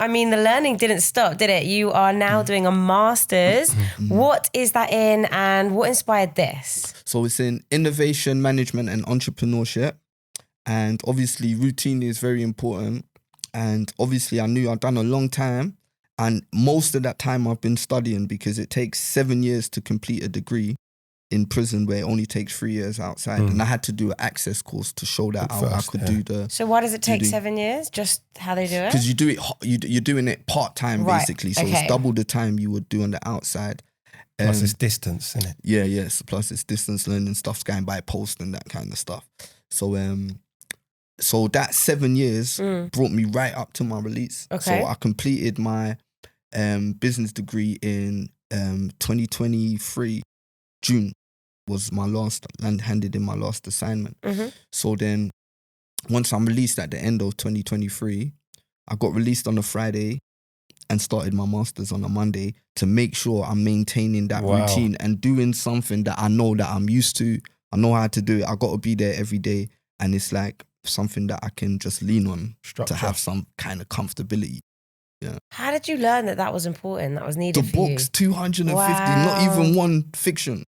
I mean, the learning didn't stop, did it? You are now doing a master's. What is that in and what inspired this? So it's in innovation, management and entrepreneurship. And obviously routine is very important. And obviously I knew I'd done a long time. And most of that time I've been studying because it takes 7 years to complete a degree in prison where it only takes 3 years outside. And I had to do an access course to show that I could do the... So why does it take 7 years? Just how they do it? Because you do it, you're doing it part-time basically. So it's double the time you would do on the outside. Plus it's distance, isn't it? Yeah, yes. Plus it's distance learning, stuff's going by post and that kind of stuff. So so that 7 years brought me right up to my release. Okay. So I completed my business degree in 2023, June was my last, and handed in my last assignment. So then once I'm released at the end of 2023, I got released on a Friday and started my master's on a Monday to make sure I'm maintaining that routine and doing something that I know that I'm used to. I know how to do it. I got to be there every day. And it's like something that I can just lean on to have some kind of comfortability. Yeah. How did you learn that was important, that was needed the for you? books, 250, not even one fiction.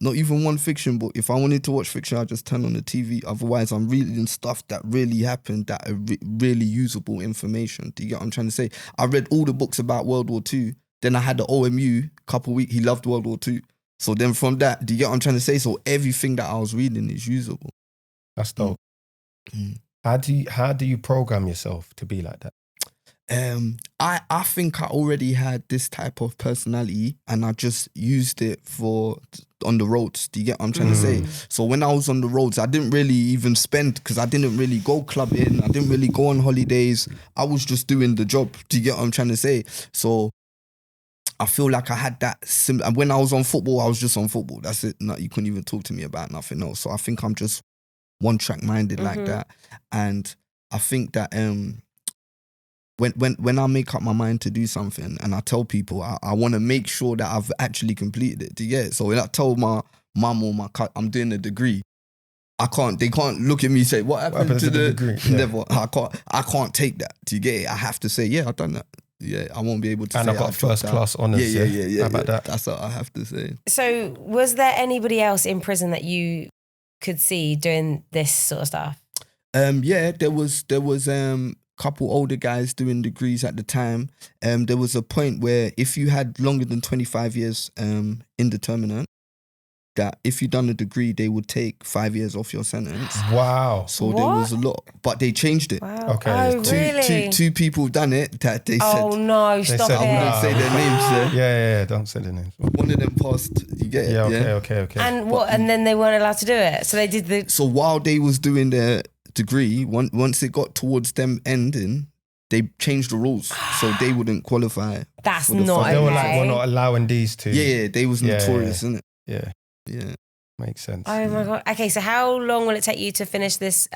Not even one fiction book. If I wanted to watch fiction, I'd just turn on the TV. Otherwise, I'm reading stuff that really happened, that are really usable information. Do you get what I'm trying to say? I read all the books about World War II. Then I had the OMU, couple weeks, he loved World War II. So then from that, do you get what I'm trying to say? So everything that I was reading is usable. That's dope. How do you program yourself to be like that? I think I already had this type of personality and I just used it on the roads. Do you get what I'm trying to say? So when I was on the roads, I didn't really even spend, because I didn't really go clubbing. I didn't really go on holidays. I was just doing the job. Do you get what I'm trying to say? So I feel like I had that and when I was on football, I was just on football. That's it. No, you couldn't even talk to me about nothing else. So I think I'm just one track minded like that. And I think that when I make up my mind to do something and I tell people, I want to make sure that I've actually completed it. Do you get it? So when I told my mum or my cut, I'm doing a degree, they can't look at me and say, what happened to the degree? Yeah. Never. I can't take that. Do you get it? I have to say, yeah, I've done that. Yeah, I won't be able to say. And I got first class honours. Yeah. How about that? That's what I have to say. So was there anybody else in prison that you could see doing this sort of stuff? Yeah, there was couple older guys doing degrees at the time. There was a point where if you had longer than 25 years indeterminate, that if you done a degree, they would take 5 years off your sentence. Wow. So there was a lot, but they changed it. Wow. Okay. Oh, really? Two people done it that they said. Oh no, stop it. I wouldn't say their names. Yeah, don't say their names. One of them passed, you get it? Yeah, okay. And what? And then they weren't allowed to do it. So they did the... So while they was doing their degree, once it got towards them ending, they changed the rules, so they wouldn't qualify. That's not okay. They were like, we're not allowing these two. Yeah, they was notorious, isn't it? Yeah. Makes sense. Oh my God. Okay, so how long will it take you to finish this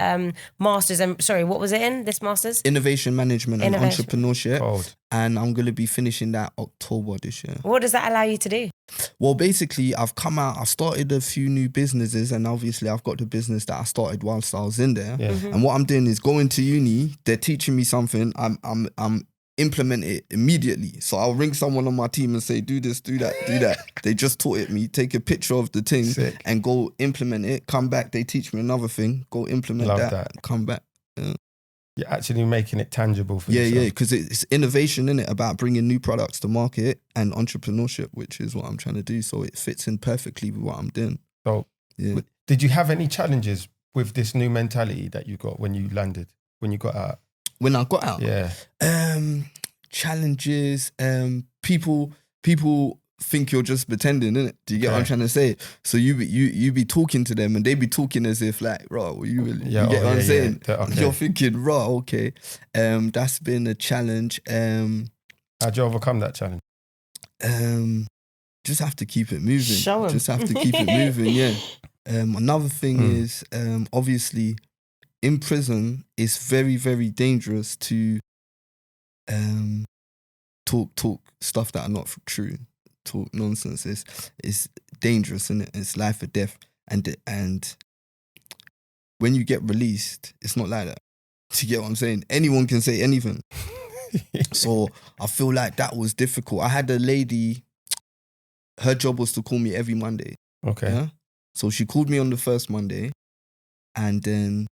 master's? Sorry, what was it in, this master's? Innovation management and entrepreneurship. Cold. And I'm going to be finishing that October this year. What does that allow you to do? Well, basically, I've started a few new businesses, and obviously I've got the business that I started whilst I was in there. Yeah. And what I'm doing is going to uni, they're teaching me something, I'm implement it immediately. So I'll ring someone on my team and say, do this, do that, do that. They just taught it me, take a picture of the thing and go implement it, come back, they teach me another thing, go implement that, come back. Yeah. You're actually making it tangible for yourself. Yeah, because it's innovation, isn't it? About bringing new products to market and entrepreneurship, which is what I'm trying to do. So it fits in perfectly with what I'm doing. So did you have any challenges with this new mentality that you got when you landed, when you got out? When I got out? Yeah. Challenges, people think you're just pretending, innit? Do you get what I'm trying to say? So you be talking to them and they be talking as if like, raw, you really, you get what I'm saying? You're thinking, raw, okay. That's been a challenge. How'd you overcome that challenge? Just have to keep it moving. Show 'em. Just have to keep it moving, yeah. Another thing is, obviously, in prison, it's very, very dangerous to talk stuff that are not true. Talk nonsense. It's dangerous, and it's life or death. And when you get released, it's not like that. Do you get what I'm saying? Anyone can say anything. So I feel like that was difficult. I had a lady, her job was to call me every Monday. Okay. Yeah? So she called me on the first Monday, and then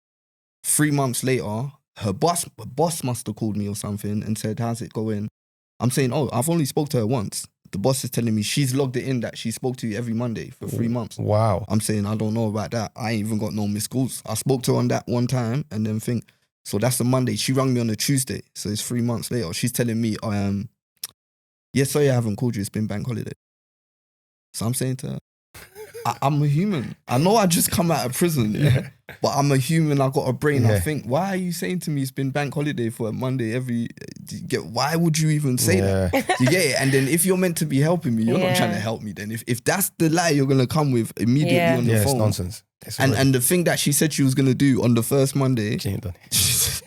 3 months later, her boss must have called me or something and said, how's it going? I'm saying, oh, I've only spoke to her once. The boss is telling me she's logged it in that she spoke to you every Monday for 3 months. Wow. I'm saying, I don't know about that. I ain't even got no missed calls. I spoke to her on that one time and then think, so that's the Monday. She rang me on a Tuesday. So it's 3 months later. She's telling me, yes, sorry, I haven't called you. It's been bank holiday. So I'm saying to her, I'm a human. I know I just come out of prison, but I'm a human. I got a brain. I think, why are you saying to me it's been bank holiday for a Monday why would you even say that? Do you get it? And then if you're meant to be helping me, you're not trying to help me then. If that's the lie you're going to come with immediately on the phone. It's nonsense. And the thing that she said she was going to do on the first Monday. She ain't done it.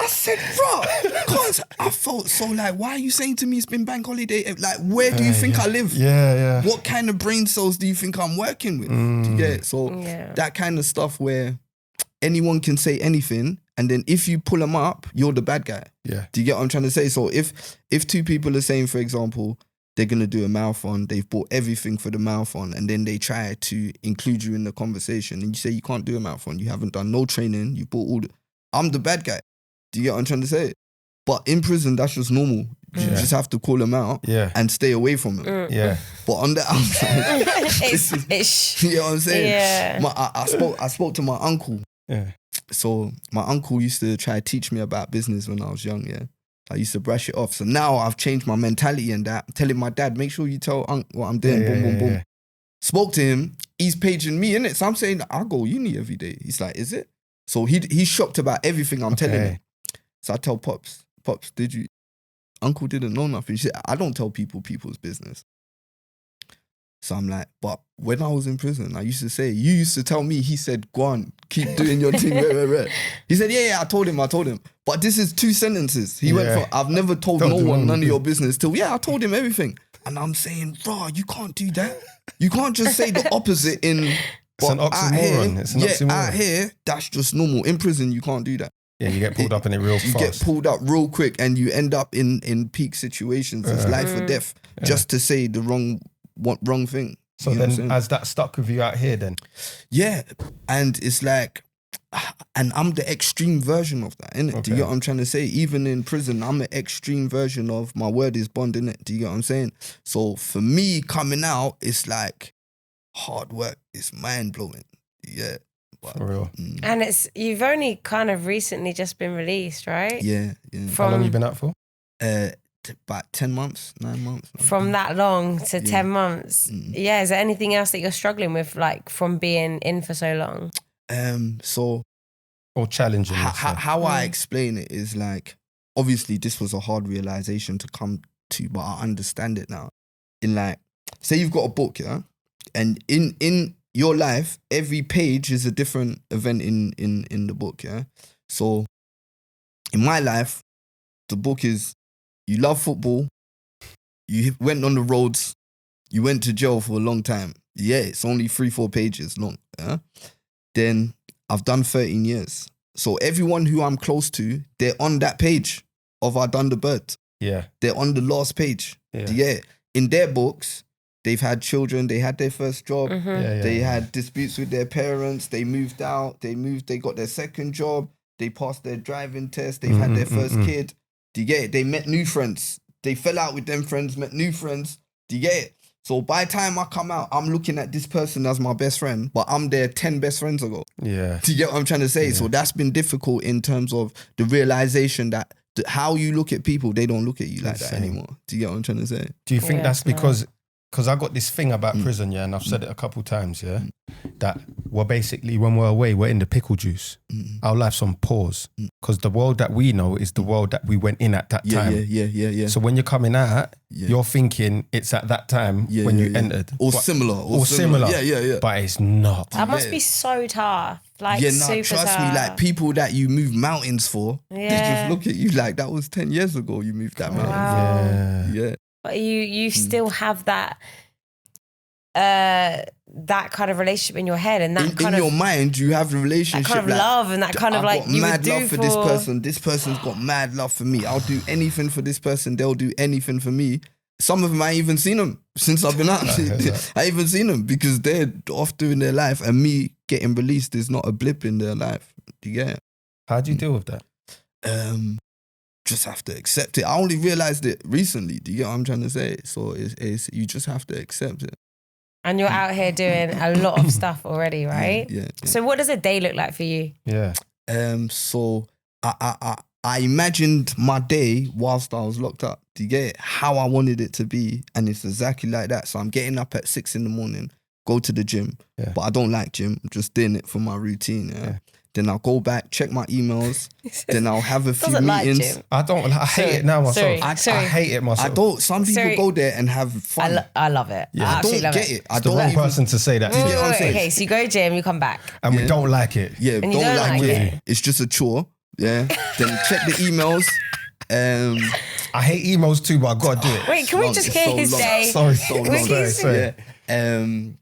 I said, bro, because I felt so like, why are you saying to me it's been bank holiday? Like, where do you think I live? Yeah. What kind of brain cells do you think I'm working with? Do you get it? So that kind of stuff where anyone can say anything, and then if you pull them up, you're the bad guy. Yeah. Do you get what I'm trying to say? So if two people are saying, for example, they're going to do a marathon, they've bought everything for the marathon, and then they try to include you in the conversation, and you say you can't do a marathon, you haven't done no training, you bought all I'm the bad guy. Do you get what I'm trying to say? But in prison, that's just normal. You just have to call them out and stay away from them. Yeah. But on the outside, you know what I'm saying? Yeah. I spoke to my uncle. Yeah. So my uncle used to try to teach me about business when I was young, I used to brush it off. So now I've changed my mentality and that. I'm telling my dad, make sure you tell Unc what I'm doing. Boom. Spoke to him. He's paging me, innit? So I'm saying, I go uni every day. He's like, is it? So he's shocked about everything I'm telling him. So I tell Pops, did you? Uncle didn't know nothing. She said, I don't tell people's business. So I'm like, but when I was in prison, I used to say, you used to tell me, he said, go on, keep doing your thing. He said, yeah, I told him. But this is 2 sentences. He went for, I've never told no one none of your business till, I told him everything. And I'm saying, bro, you can't do that. You can't just say the opposite in... It's an oxymoron. It's an oxymoron. Out here, that's just normal. In prison, you can't do that. Yeah, you get pulled up in it real fast. You get pulled up real quick and you end up in peak situations. It's life or death just to say the wrong thing. So then has that stuck with you out here then? Yeah. And it's like, and I'm the extreme version of that, innit? Do you get what I'm trying to say? Even in prison, I'm an extreme version of my word is bond, innit? Do you get what I'm saying? So for me coming out, it's like hard work. It's mind blowing. Yeah. But, for real. And you've only kind of recently just been released, right? Yeah. How long you been out for? About 10 months, 9 months. From that long to 10 months. Yeah, is there anything else that you're struggling with, like from being in for so long? Or challenging. How I explain it is like, obviously this was a hard realization to come to, but I understand it now. In like, say you've got a book, and in your life, every page is a different event in the book, So in my life, the book is, you love football, you went on the roads, you went to jail for a long time. Yeah, it's only 3-4 pages long. Then I've done 13 years. So everyone who I'm close to, they're on that page of I Done the Bird. Yeah. They're on the last page. Yeah. In their books, they've had children, they had their first job, they had disputes with their parents, they moved out, they got their second job, they passed their driving test, they've had their first kid. Do you get it? They met new friends. They fell out with them friends, met new friends. Do you get it? So by the time I come out, I'm looking at this person as my best friend, but I'm their 10 best friends ago. Yeah. Do you get what I'm trying to say? Yeah. So that's been difficult in terms of the realization that how you look at people, they don't look at you like that anymore. Do you get what I'm trying to say? Do you think that's because I got this thing about prison, and I've said it a couple times, that we're basically, when we're away, we're in the pickle juice. Our life's on pause. Because the world that we know is the world that we went in at that time. Yeah. So when you're coming out, you're thinking it's at that time when you entered. Or similar. Yeah. But it's not. That must be so tough. Like, super trust tough. me, like people that you move mountains for, they just look at you like that was 10 years ago you moved that mountain. Wow. Yeah. But you still have that that kind of relationship in your head and that in your mind, you have a relationship. That kind of love and that kind of like you would do mad love for this person. This person's got mad love for me. I'll do anything for this person. They'll do anything for me. Some of them I ain't even seen them since I've been out. I ain't even seen them because they're off doing their life, and me getting released is not a blip in their life. Do you get it? How do you deal with that? Just have to accept it. I only realized it recently. Do you get what I'm trying to say? So it's you just have to accept it. And you're out here doing a lot of stuff already, right? Yeah. So what does a day look like for you? Yeah. So I imagined my day whilst I was locked up. Do you get it? How I wanted it to be, and it's exactly like that. So I'm getting up at 6 a.m, go to the gym, but I don't like gym. I'm just doing it for my routine. Yeah. Then I'll go back, check my emails. Then I'll have a few meetings. I hate it now myself. I hate it myself. I don't. Some people go there and have fun. I love it. Yeah. I don't get it. I don't want person to say that. Okay, so you go gym, you come back, and we don't like it. Yeah, and don't like it. It's just a chore. Yeah. Then check the emails. I hate emails too, but I gotta do it. Wait, can we just hear his day? Sorry. Yeah.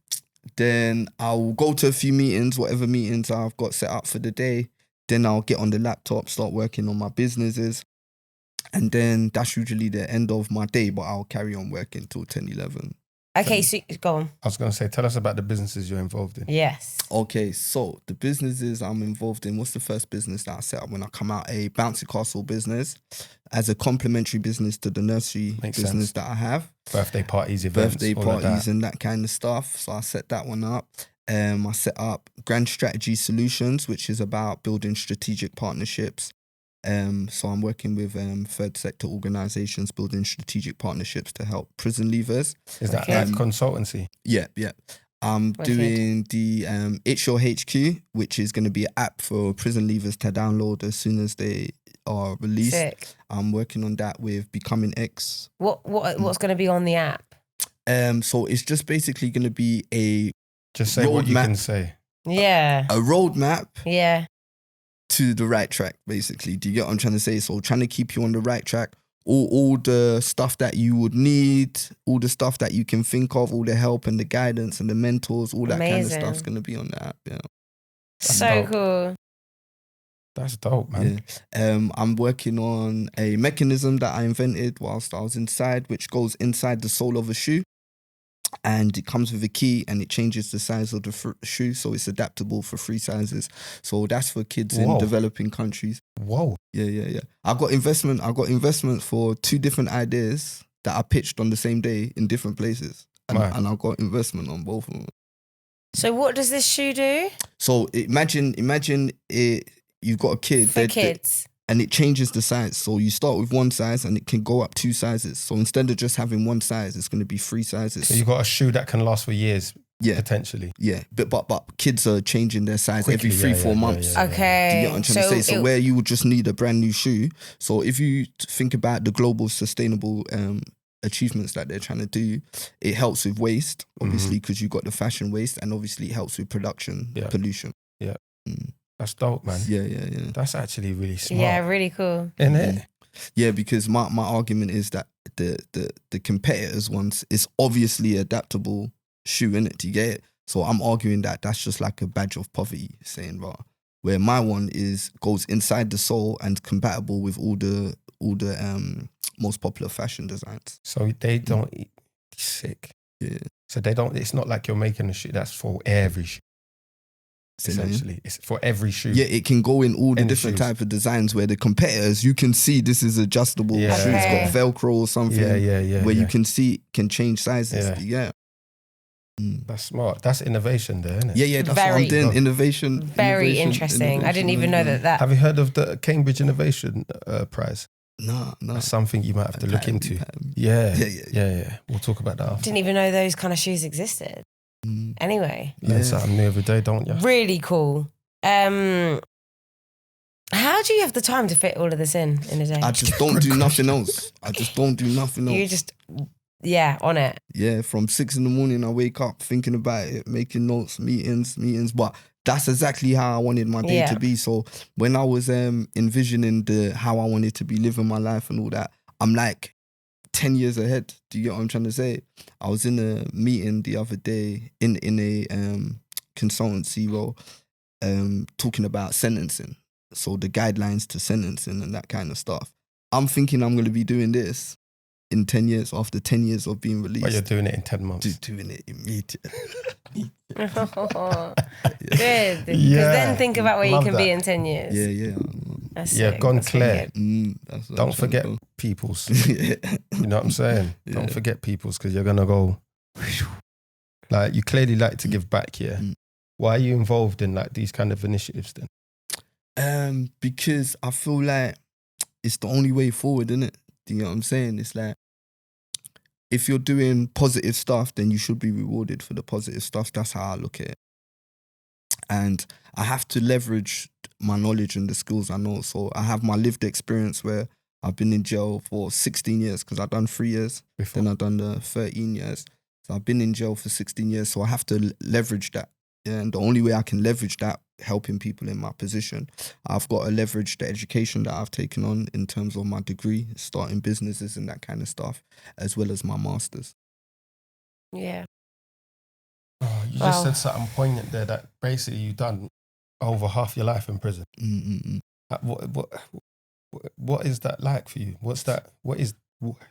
Then I'll go to a few meetings, whatever meetings I've got set up for the day. Then I'll get on the laptop, start working on my businesses. And then that's usually the end of my day, but I'll carry on working till 10, 11. Okay, so go on. I was going to say, tell us about the businesses you're involved in. Yes. Okay, so the businesses I'm involved in, what's the first business that I set up when I come out? A bouncy castle business as a complementary business to the nursery business that I have. Birthday parties, events. Birthday parties and that kind of stuff. So I set that one up. I set up Grand Strategy Solutions, which is about building strategic partnerships. So I'm working with third sector organizations, building strategic partnerships to help prison leavers. Is that like consultancy? Yeah. I'm doing the It's Your HQ, which is going to be an app for prison leavers to download as soon as they are released. Sick. I'm working on that with Becoming X. What's going to be on the app? So it's just basically going to be a just say what you can say. Yeah. A roadmap. Yeah. To the right track, basically. Do you get what I'm trying to say? So trying to keep you on the right track. All the stuff that you would need, all the stuff that you can think of, all the help and the guidance and the mentors, all that kind of stuff's going to be on the app. Yeah. So cool. That's dope, man. Yeah. I'm working on a mechanism that I invented whilst I was inside, which goes inside the sole of a shoe. And it comes with a key and it changes the size of the shoe. So it's adaptable for 3 sizes. So that's for kids in developing countries. Whoa. Yeah. I got investment for 2 different ideas that I pitched on the same day in different places. And I got investment on both of them. So what does this shoe do? So imagine it. You've got a kid. For kids. And it changes the size. So you start with 1 size and it can go up 2 sizes. So instead of just having 1 size, it's going to be 3 sizes. So you got a shoe that can last for years, potentially. Yeah, but kids are changing their size quickly, every 3-4 months. Yeah. Okay. Do you get what I'm trying to say? So where you would just need a brand new shoe. So if you think about the global sustainable achievements that they're trying to do, it helps with waste, obviously, because you've got the fashion waste, and obviously it helps with production, pollution. Yeah. That's dope, man. Yeah. That's actually really smart. Yeah, really cool. Isn't it? Yeah, because my argument is that the competitors' ones is obviously adaptable shoe, innit? Do you get it? So I'm arguing that that's just like a badge of poverty, saying, right, where my one goes inside the sole and compatible with all the most popular fashion designs. So they don't eat sick. Yeah. So they don't. It's not like you're making a shoe that's for every shoe. Essentially, it's for every shoe. Yeah, it can go in all the different type of designs where the competitors, you can see this is adjustable. Yeah. Shoe. It's got Velcro or something. Yeah. Where you can see can change sizes. Yeah. That's smart. That's innovation there, isn't it? Yeah, that's what I'm doing. Innovation. Very interesting. I didn't even know that. Have you heard of the Cambridge Innovation Prize? No. That's something you might have to look into. Yeah. We'll talk about that after. Didn't even know those kind of shoes existed. Anyway. Learn something new every day, don't you? Really cool. How do you have the time to fit all of this in a day? I just don't do nothing else. You just, on it. Yeah, from 6 a.m, I wake up thinking about it, making notes, meetings. But that's exactly how I wanted my day to be. So when I was envisioning how I wanted to be living my life and all that, I'm like 10 years ahead. Do you get what I'm trying to say? I was in a meeting the other day in a consultancy role, talking about sentencing. So the guidelines to sentencing and that kind of stuff. I'm thinking I'm going to be doing this in 10 years, after 10 years of being released. But you're doing it in 10 months. Doing it immediately. Oh, good. Because then think about where you can be in 10 years. Yeah. That's Yeah, sick. gone That's clear. wicked. Don't forget peoples. You know what I'm saying? Yeah. Don't forget peoples, because you're going to go... Like, you clearly like to give back, yeah? Why are you involved in like these kind of initiatives then? Because I feel like it's the only way forward, isn't it? Do you know what I'm saying? It's like, if you're doing positive stuff, then you should be rewarded for the positive stuff. That's how I look at it. And I have to leverage my knowledge and the skills I know. So I have my lived experience where I've been in jail for 16 years because I've done 3 years. Before. Then I've done the 13 years. So I've been in jail for 16 years. So I have to leverage that. Yeah, and the only way I can leverage that, helping people in my position, I've got to leverage the education that I've taken on in terms of my degree, starting businesses and that kind of stuff, as well as my masters. Yeah. Oh, you just said something poignant there that basically you've done over half your life in prison. What is that like for you?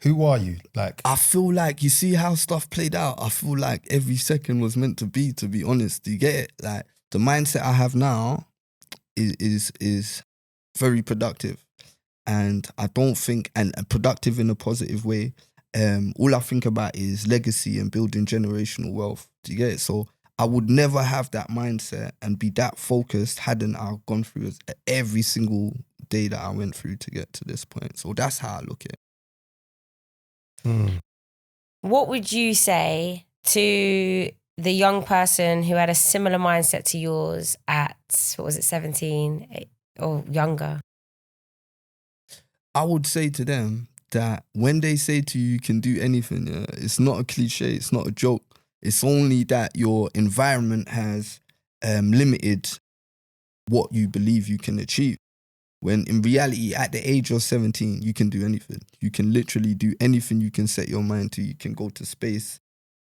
Who are you? Like, I feel like, you see how stuff played out? I feel like every second was meant to be honest. Do you get it? Like, the mindset I have now is very productive. And I don't think, and productive in a positive way, all I think about is legacy and building generational wealth. Do you get it? So I would never have that mindset and be that focused hadn't I gone through every single day that I went through to get to this point. So that's how I look at it. What would you say to the young person who had a similar mindset to yours at, 17 or younger? I would say to them that when they say to you can do anything, it's not a cliche, it's not a joke. It's only that your environment has limited what you believe you can achieve. When in reality, at the age of 17, you can do anything. You can literally do anything you can set your mind to. You can go to space.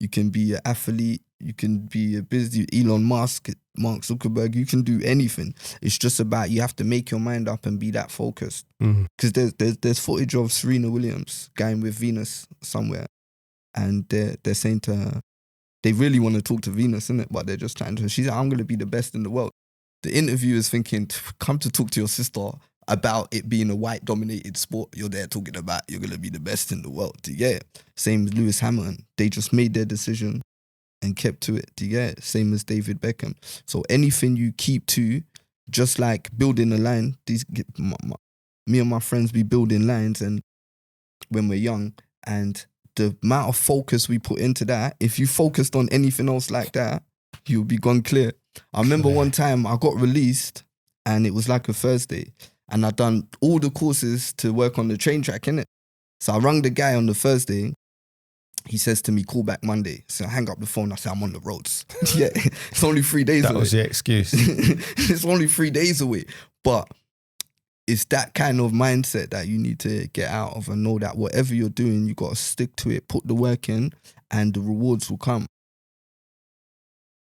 You can be an athlete. You can be a busy Elon Musk, Mark Zuckerberg. You can do anything. It's just about, you have to make your mind up and be that focused. Because there's footage of Serena Williams going with Venus somewhere. And they're saying to her, they really want to talk to Venus, innit? But they're just trying to, she's like, I'm going to be the best in the world. The interviewer is thinking, come to talk to your sister about it being a white-dominated sport. You're there talking about you're going to be the best in the world. Do you get it? Same as Lewis Hamilton. They just made their decision and kept to it. Do you get it? Same as David Beckham. So anything you keep to, just like building a line, me and my friends be building lines and when we're young, and the amount of focus we put into that, if you focused on anything else like that, you'll be gone clear. I remember one time I got released and it was like a Thursday and I'd done all the courses to work on the train track, innit? So I rang the guy on the Thursday. He says to me, call back Monday. So I hang up the phone. I say, I'm on the roads. Yeah, it's only 3 days away. That was the excuse. It's only 3 days away. But it's that kind of mindset that you need to get out of and know that whatever you're doing, you got to stick to it, put the work in, and the rewards will come.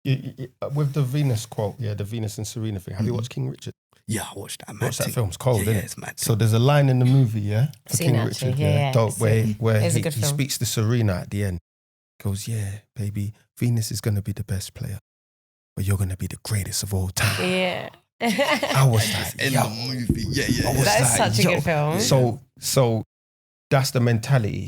With the Venus quote, the Venus and Serena thing, have you watched King Richard? Yeah, I watched that. Watched that film. It's cold, isn't it? It's mad. So there's a line in the movie, for Seen King that Richard, too, dope, where he film. speaks to Serena at the end. Goes, yeah, baby, Venus is going to be the best player, but you're going to be the greatest of all time. Yeah. I was like, in the movie. Yeah. That is such a good film. So that's the mentality.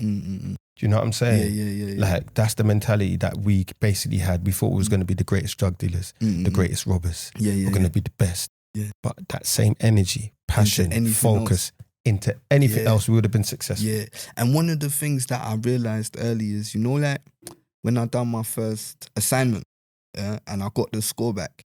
Do you know what I'm saying? Yeah. Like, that's the mentality that we basically had. We thought we was going to be the greatest drug dealers, the greatest robbers. We're going to be the best. Yeah. But that same energy, passion, focus into anything else, we would have been successful. Yeah. And one of the things that I realized early is, like, when I done my first assignment and I got the score back,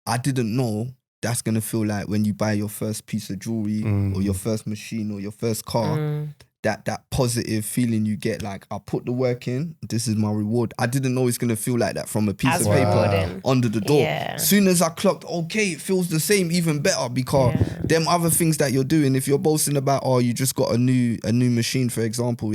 I didn't know that's going to feel like when you buy your first piece of jewelry or your first machine or your first car. That positive feeling you get, like, I put the work in, this is my reward. I didn't know it's going to feel like that from a piece of paper under the door. Soon as I clocked, okay, it feels the same, even better, because them other things that you're doing, if you're boasting about, you just got a new machine, for example,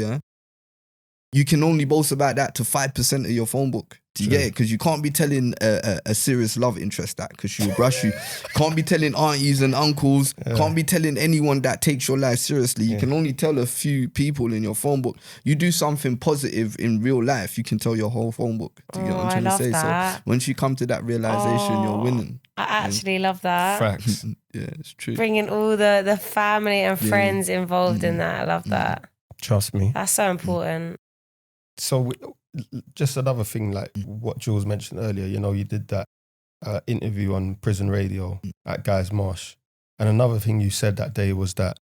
you can only boast about that to 5% of your phone book. Do you get it? Because you can't be telling a serious love interest that, because she'll brush you. Can't be telling aunties and uncles. Can't be telling anyone that takes your life seriously. You can only tell a few people in your phone book. You do something positive in real life, you can tell your whole phone book. Do you get what I'm trying to say? That. So once you come to that realization, you're winning. I actually love that. Facts. Yeah, it's true. Bringing all the family and friends involved in that. I love that. Trust me. That's so important. So just another thing, like what Jules mentioned earlier, you know, you did that interview on Prison Radio at Guy's Marsh. And another thing you said that day was that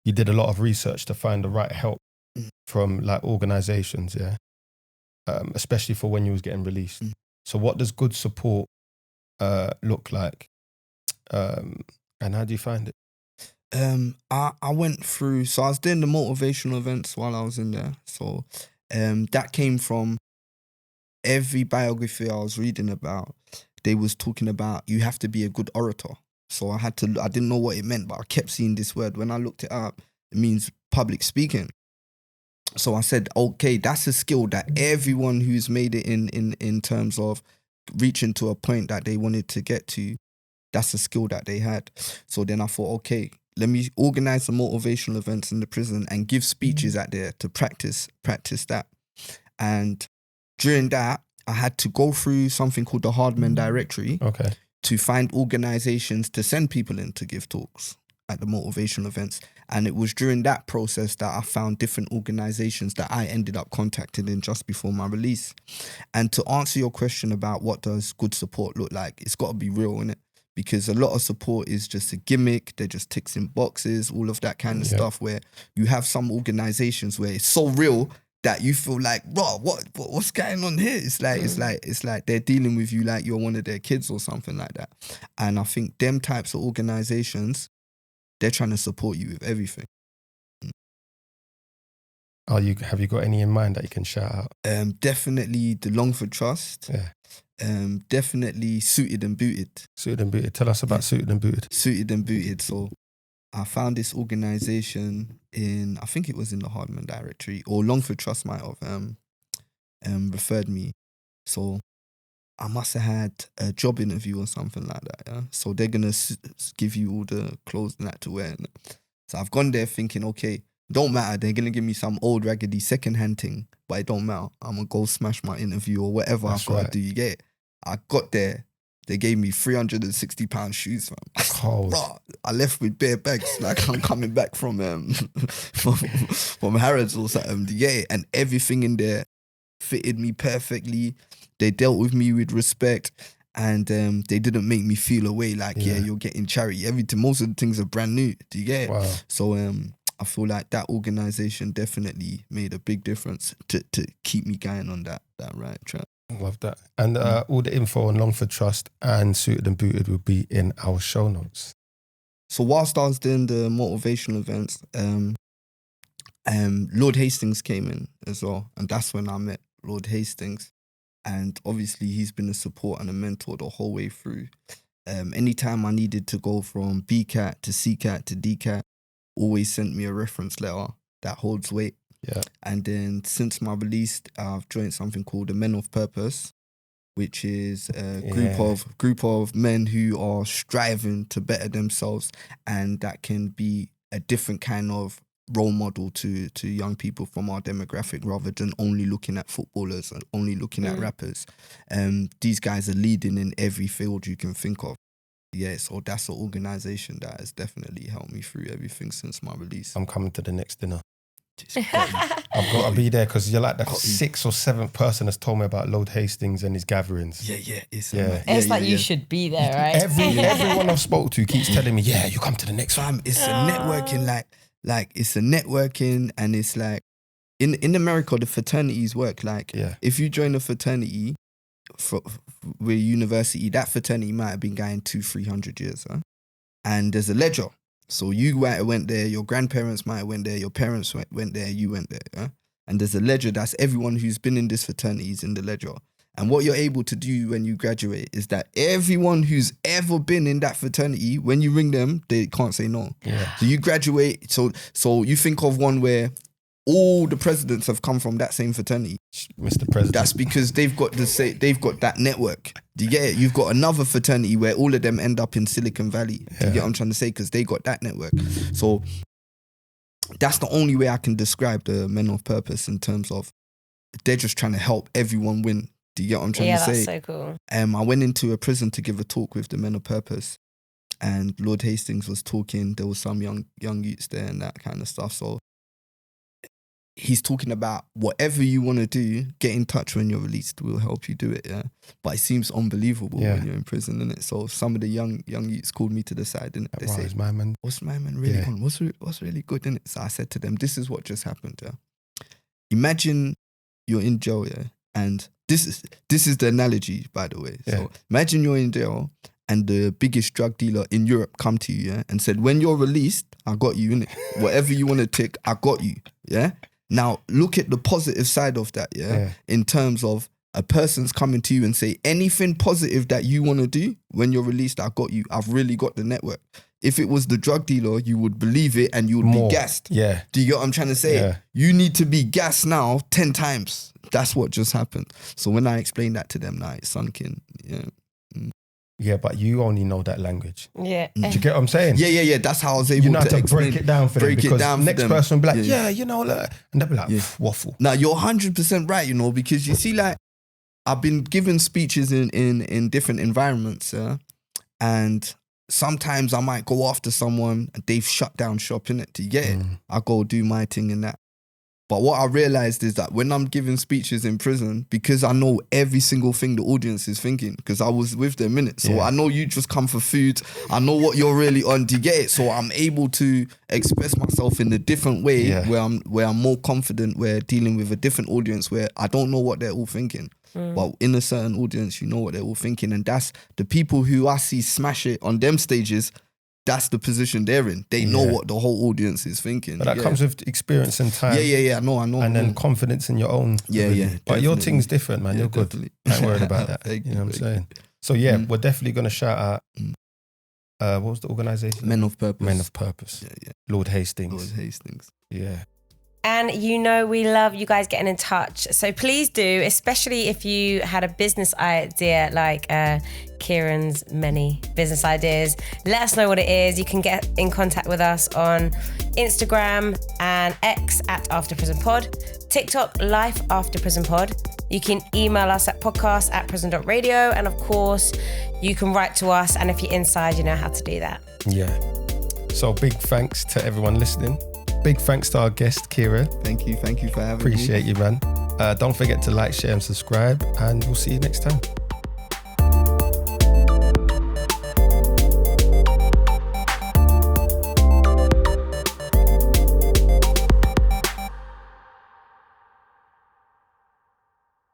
you did a lot of research to find the right help from like organizations, especially for when you was getting released. So what does good support look like? And how do you find it? I went through, so I was doing the motivational events while I was in there. So that came from every biography I was reading about. They was talking about you have to be a good orator. So I didn't know what it meant, but I kept seeing this word. When I looked it up, it means public speaking. So I said, okay, that's a skill that everyone who's made it in terms of reaching to a point that they wanted to get to, that's a skill that they had. So then I thought, okay, let me organize some motivational events in the prison and give speeches out there to practice that. And during that, I had to go through something called the Hardman Directory to find organizations to send people in to give talks at the motivational events. And it was during that process that I found different organizations that I ended up contacting in just before my release. And to answer your question about what does good support look like, it's got to be real, innit? Because a lot of support is just a gimmick. They're just ticks in boxes, all of that kind of stuff, where you have some organizations where it's so real that you feel like, bro, what's going on here? It's like they're dealing with you like you're one of their kids or something like that. And I think them types of organizations, they're trying to support you with everything. Have you got any in mind that you can shout out? Definitely the Longford Trust. Definitely Suited and Booted. Suited and Booted. Tell us about Suited and Booted. Suited and Booted. So I found this organization I think it was in the Hardman Directory, or Longford Trust might have referred me. So I must have had a job interview or something like that. Yeah? So they're going to give you all the clothes and that to wear. So I've gone there thinking, okay, don't matter. They're going to give me some old raggedy secondhand thing, but it don't matter. I'm going to go smash my interview or whatever I've got to do. You get it? I got there. They gave me £360 shoes, fam. Cold. Bro, I left with bare bags. Like I'm coming back from Harrods or something. You get it? And everything in there fitted me perfectly. They dealt with me with respect. And they didn't make me feel away like, you're getting charity. Most of the things are brand new. Do you get it? Wow. So I feel like that organization definitely made a big difference to keep me going on that right track. Love that. And all the info on Longford Trust and Suited and Booted will be in our show notes. So whilst I was doing the motivational events, Lord Hastings came in as well. And that's when I met Lord Hastings. And obviously he's been a support and a mentor the whole way through. Anytime I needed to go from BCAT to CCAT to DCAT, always sent me a reference letter that holds weight. Yeah. And then since my release, I've joined something called the Men of Purpose, which is a group of men who are striving to better themselves, and that can be a different kind of role model to young people from our demographic, rather than only looking at footballers and only looking at rappers. These guys are leading in every field you can think of. Yeah, so that's an organisation that has definitely helped me through everything since my release. I'm coming to the next dinner. I've got to be there because you're like the 6th or 7th person that's told me about Lord Hastings and his gatherings. It's like you should be there, right? Everyone I've spoke to keeps telling me, you come to the next one. It's a networking, like it's a networking, and it's like in America the fraternities work like if you join a fraternity with university, that fraternity might have been going 200-300 years, and there's a ledger. So you might have went there, your grandparents might have went there, your parents went there, you went there. And there's a ledger that's everyone who's been in this fraternity is in the ledger. And what you're able to do when you graduate is that everyone who's ever been in that fraternity, when you ring them, they can't say no. Yeah. So you graduate, so you think of one where all the presidents have come from that same fraternity. Mr. President. That's because they've got that network. Do you get it? You've got another fraternity where all of them end up in Silicon Valley. Do you get what I'm trying to say? Because they got that network. So that's the only way I can describe the Men of Purpose in terms of they're just trying to help everyone win. Do you get what I'm trying to say? Yeah, that's so cool. I went into a prison to give a talk with the Men of Purpose, and Lord Hastings was talking. There was some young youths there and that kind of stuff. So he's talking about whatever you want to do, get in touch when you're released. We'll help you do it, yeah? But it seems unbelievable when you're in prison, innit? So some of the young youths called me to the side, innit? They say, my man. what's my man really on? What's really good, innit? So I said to them, this is what just happened, yeah? Imagine you're in jail, yeah? And this is the analogy, by the way. So imagine you're in jail and the biggest drug dealer in Europe come to you, yeah? And said, when you're released, I got you, innit? Whatever you want to take, I got you, yeah? Now, look at the positive side of that, in terms of a person's coming to you and say, anything positive that you want to do, when you're released, I got you. I've really got the network. If it was the drug dealer, you would believe it and you would be gassed. Yeah. Do you get what I'm trying to say? Yeah. You need to be gassed now 10 times. That's what just happened. So when I explained that to them, now it's sunk in. Yeah. Yeah, but you only know that language. Yeah. Do you get what I'm saying? Yeah. That's how I was able to break it down for them. Because next person will be like, and they'll be like, waffle. Now, you're 100% right, because you see, like, I've been given speeches in different environments, and sometimes I might go after someone and they've shut down shop, innit? Do you get it? I go do my thing and that. But what I realized is that when I'm giving speeches in prison, because I know every single thing the audience is thinking, because I was with them, innit? So I know you just come for food. I know what you're really on. Do you get it? So I'm able to express myself in a different way where I'm more confident. We're dealing with a different audience where I don't know what they're all thinking. But in a certain audience, you know what they're all thinking. And that's the people who I see smash it on them stages. That's the position they're in. They know what the whole audience is thinking. But that comes with experience and time. Yeah. I know. And then confidence in your own. Yeah. But your thing's different, man. You're good. Definitely. Don't worry about that. You know what I'm saying? So we're definitely going to shout out, what was the organisation? Men of Purpose. Men of Purpose. Yeah. Lord Hastings. Yeah. And we love you guys getting in touch. So please do, especially if you had a business idea like Kieron's many business ideas. Let us know what it is. You can get in contact with us on Instagram and X at After Prison Pod, TikTok Life After Prison Pod. You can email us at podcast@prison.radio. And of course, you can write to us. And if you're inside, you know how to do that. Yeah. So big thanks to everyone listening. Big thanks to our guest, Kieron. Thank you for having me. Appreciate you, man. Don't forget to like, share and subscribe, and we'll see you next time.